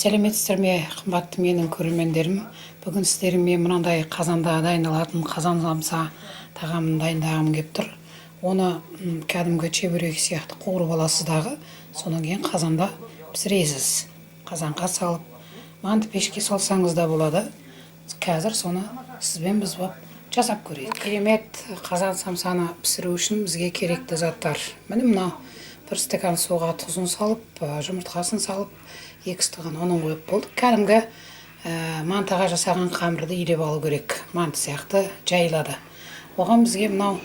Сәлеметсіздер ме, қымбатты менің көрермендерім. Бүгін сіздермен мынандай қазанда дайындалатын қазан самса тағамын дайындағым келіп тұр. Оны кәдімгі чебурек сияқты қуырып аласыз дағы, содан кейін қазанда пісіресіз. Қазанға салып, манты пешке салсаңыз да болады. Қазір соны сізбен біз боп жасап көрейік. Керемет қазан самсаны пісіру үшін бізге керекті заттар. Міне мынау 1 стакан суға тұзын салып, жұмыртқасын салып, 2 стакан ұнын қойып болдық. Кәдімгі мантыға жасаған қамырды илеп алу керек. Манты сияқты жайылады. Оған бізге мынау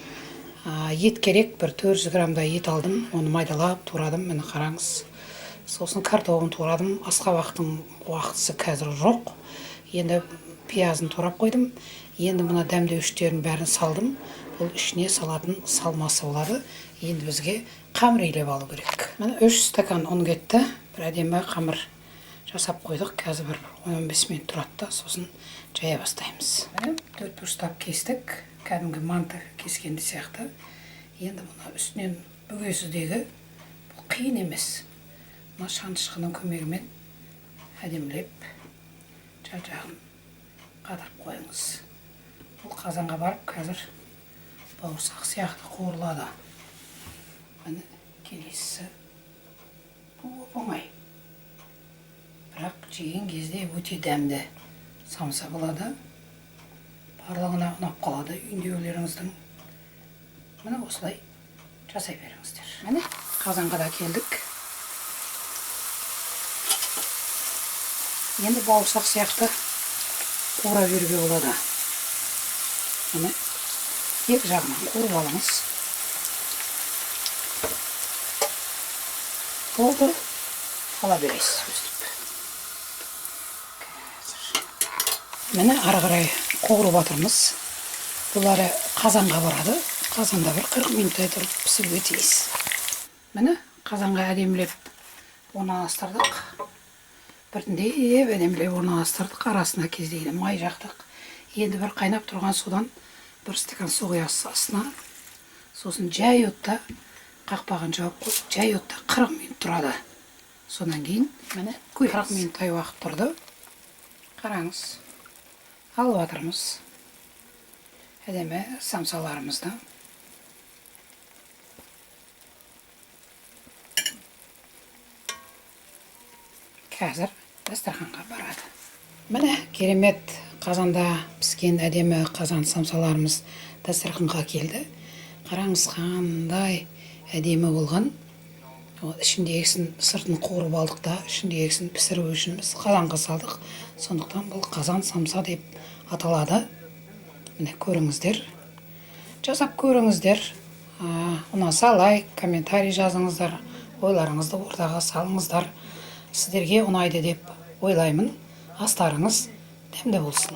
ет керек. Бір 400 грамдай ет алдым. Оны майдалап турадым. Міне қараңыз. Сосын картоғын турадым. Асқабақтың уақытысы қазір жоқ. Енді пиязын турап қойдым. Енді мына дәмдеуіштерін бәрін салдым. Бұл ішіне салатын салмасы болады. Енді бізге қамыр илеп алу керек. Міне 3 стакан ұн кетті. Бір әдемі қамыр жасап қойдық. Қазір бір 15 минут тұрады да, сосын жая бастаймыз. Міне 4 бұрыштап кестік. Кәдімгі манты кескенде сияқты. Енді мұны үстінен бүгесіздегі бұл қиын емес. Мына шанышқының көмегімен әдемілеп жан-жағын қатырып қойыңыз. Бұл қазанға барып қазір бауырсақ сияқты қуырылады. Міне келесісі бұл оңай. Бірақ жеген кезде өте дәмді самса болады. Барлығына ұнап қалады үйіндегілеріңіздің. Міне осылай жасай беріңіздер. Міне қазанға да келдік. Енді бауырсақ сияқты қуыра беруге болады. Міне екі жағынан қуырып алыңыз. Болды. Ала бересіз өстіп. Міне ары қарай қуырып жатырмыз. Бұлары қазанға барады. Қазанда бір 40 минуттай тұрып пісіруге тиіс. Міне қазанға әдемілеп орналастырдық. Біртіндеп әдемілеп орналастырдық. Арасына кездейді май жақтық. Енді бір қайнап тұрған судан 1 стакан су құясыз астына. Сосын жай отта қақпағын жауып қойып, жай отта 40 минут тұрады. Содан кейін міне 40 минуттай уақыт тұрды. Қараңыз. Алып жатырмыз. Әдемі самсаларымызды. Қазір дастарханға барады. Міне керемет қазанда піскен әдемі қазан самсаларымыз дастарханға келді. Қараңыз қандай әдемі болған. Ішіндегісін сыртын қуырып алдық та, ішіндегісін пісіру үшін біз қазанға салдық. Сондықтан бұл қазан самса деп аталады. Міне көріңіздер. Жасап көріңіздер. Ұнаса лайк, комментарий жазыңыздар. Ойларыңызды ортаға салыңыздар. Сіздерге ұнайды деп ойлаймын. Астарыңыз дәмді болсын.